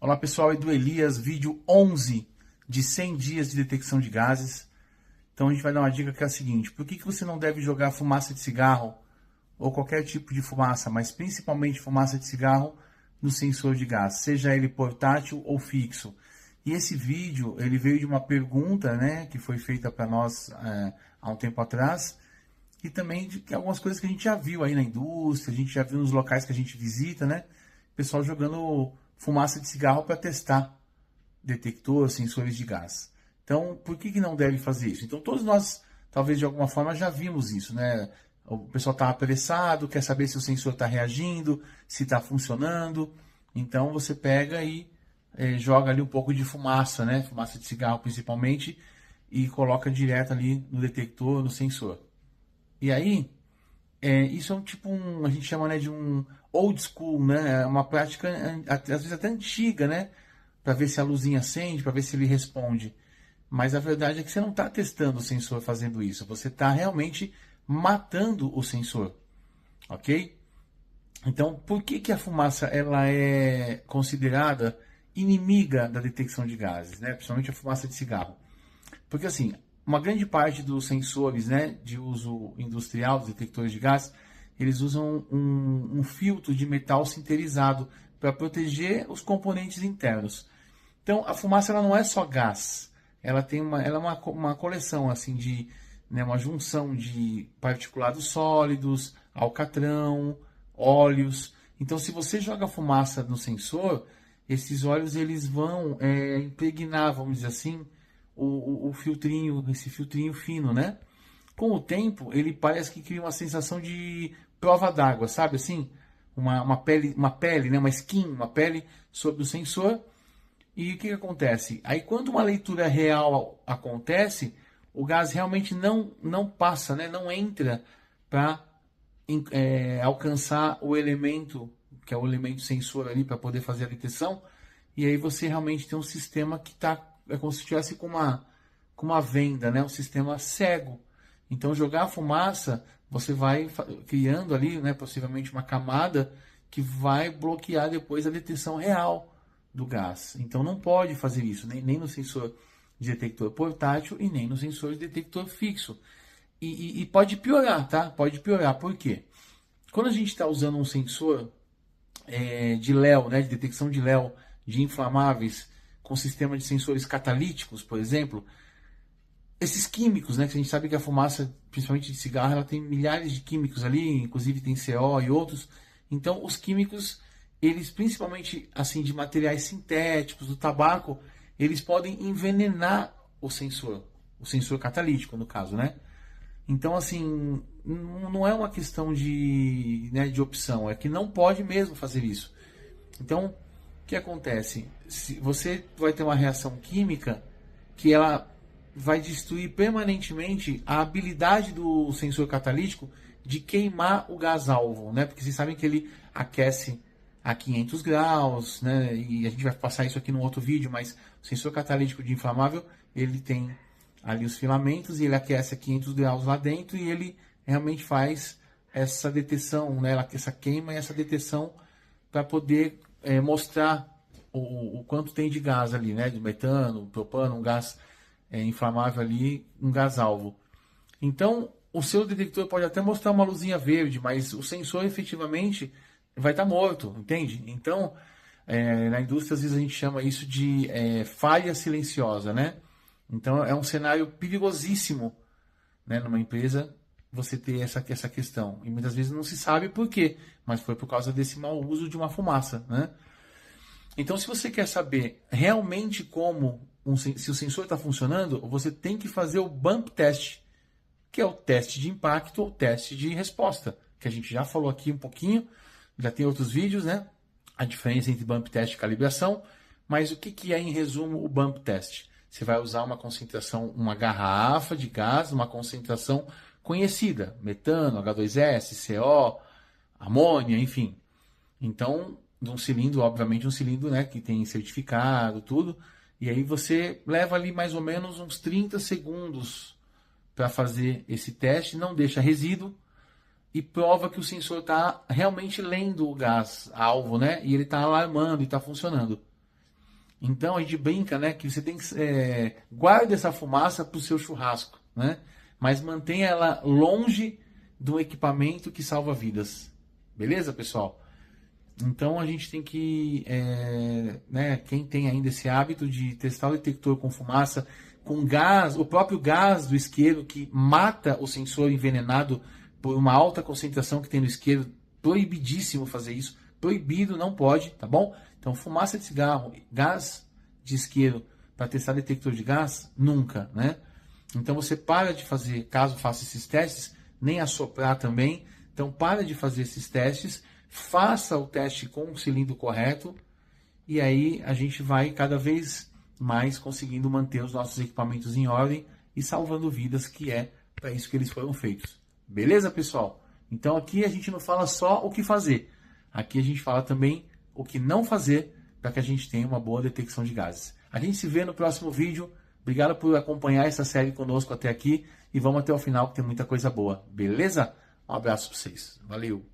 Olá pessoal, Edu Elias, vídeo 11 de 100 dias de detecção de gases. Então a gente vai dar uma dica que é a seguinte: por que você não deve jogar fumaça de cigarro ou qualquer tipo de fumaça, mas principalmente fumaça de cigarro, no sensor de gás, seja ele portátil ou fixo? E esse vídeo ele veio de uma pergunta, né, que foi feita para nós há um tempo atrás, e também de algumas coisas que a gente já viu aí na indústria, a gente já viu nos locais que a gente visita, né? Pessoal jogando fumaça de cigarro para testar detector, sensores de gás. Então, por que não deve fazer isso? Então, todos nós, talvez de alguma forma, já vimos isso, né? O pessoal está apressado, quer saber se o sensor está reagindo, se está funcionando. Então, você pega e joga ali um pouco de fumaça, né? Fumaça de cigarro, principalmente, e coloca direto ali no detector, no sensor. E aí, isso é a gente chama, né, de um old school, né? É uma prática, às vezes até antiga, né? Para ver se a luzinha acende, para ver se ele responde. Mas a verdade é que você não está testando o sensor fazendo isso. Você está realmente matando o sensor, ok? Então, por que a fumaça ela é considerada inimiga da detecção de gases, né? Principalmente a fumaça de cigarro? Porque assim, uma grande parte dos sensores, né, de uso industrial, dos detectores de gás, eles usam um filtro de metal sinterizado para proteger os componentes internos. Então, a fumaça ela não é só gás, ela é uma coleção assim de, né, uma junção de particulados sólidos, alcatrão, óleos. Então, se você joga fumaça no sensor, esses óleos eles vão impregnar, vamos dizer assim, o filtrinho, esse filtrinho fino, né? Com o tempo, ele parece que cria uma sensação de prova d'água, sabe assim? Uma pele, né? Uma skin, uma pele sobre o sensor. E o que acontece? Aí quando uma leitura real acontece, o gás realmente não passa, né? Não entra para alcançar o elemento, que é o elemento sensor ali, para poder fazer a detecção. E aí você realmente tem um sistema que está como se estivesse com uma venda, né? Um sistema cego. Então, jogar a fumaça, você vai criando ali, né, possivelmente uma camada que vai bloquear depois a detecção real do gás. Então, não pode fazer isso, nem no sensor de detector portátil e nem no sensor de detector fixo. E pode piorar, tá? Pode piorar. Por quê? Quando a gente está usando um sensor de Léo, né, de detecção de Léo, de inflamáveis, com sistema de sensores catalíticos, por exemplo, esses químicos, né, que a gente sabe que a fumaça, principalmente de cigarro, ela tem milhares de químicos ali, inclusive tem CO e outros. Então, os químicos, eles principalmente assim de materiais sintéticos, do tabaco, eles podem envenenar o sensor catalítico, no caso, né? Então, assim, não é uma questão de opção, é que não pode mesmo fazer isso. Então, o que acontece? Se você vai ter uma reação química que ela vai destruir permanentemente a habilidade do sensor catalítico de queimar o gás alvo, né? Porque vocês sabem que ele aquece a 500 graus, né? E a gente vai passar isso aqui no outro vídeo, mas o sensor catalítico de inflamável, ele tem ali os filamentos e ele aquece a 500 graus lá dentro e ele realmente faz essa detecção, né? Essa queima e essa detecção para poder mostrar o quanto tem de gás ali, né? De metano, propano, um gás inflamável ali, um gás alvo. Então, o seu detector pode até mostrar uma luzinha verde, mas o sensor efetivamente vai estar morto, entende? Então, na indústria às vezes a gente chama isso de falha silenciosa, né? Então, é um cenário perigosíssimo, né, numa empresa você ter essa questão. E muitas vezes não se sabe por quê, mas foi por causa desse mau uso de uma fumaça, né? Então, se você quer saber realmente se o sensor está funcionando, você tem que fazer o bump test, que é o teste de impacto ou teste de resposta, que a gente já falou aqui um pouquinho, já tem outros vídeos, né? A diferença entre bump test e calibração. Mas o que é, em resumo, o bump test? Você vai usar uma garrafa de gás, uma concentração conhecida, metano, H2S, CO, amônia, enfim. Então, de um cilindro, obviamente um cilindro, né, que tem certificado, tudo. E aí você leva ali mais ou menos uns 30 segundos para fazer esse teste, não deixa resíduo e prova que o sensor está realmente lendo o gás alvo, né? E ele está alarmando e está funcionando. Então a gente brinca, né, que você tem que guarda essa fumaça para o seu churrasco, né? Mas mantenha ela longe do equipamento que salva vidas. Beleza, pessoal? Então a gente tem que, né, quem tem ainda esse hábito de testar o detector com fumaça, com gás, o próprio gás do isqueiro que mata o sensor envenenado por uma alta concentração que tem no isqueiro, proibidíssimo fazer isso, proibido, não pode, tá bom? Então fumaça de cigarro, gás de isqueiro para testar detector de gás, nunca, né? Então você para de fazer, caso faça esses testes, nem assoprar também, então para de fazer esses testes, faça o teste com o cilindro correto e aí a gente vai cada vez mais conseguindo manter os nossos equipamentos em ordem e salvando vidas, que é para isso que eles foram feitos. Beleza, pessoal? Então aqui a gente não fala só o que fazer, aqui a gente fala também o que não fazer para que a gente tenha uma boa detecção de gases. A gente se vê no próximo vídeo. Obrigado por acompanhar essa série conosco até aqui e vamos até o final que tem muita coisa boa. Beleza? Um abraço para vocês. Valeu!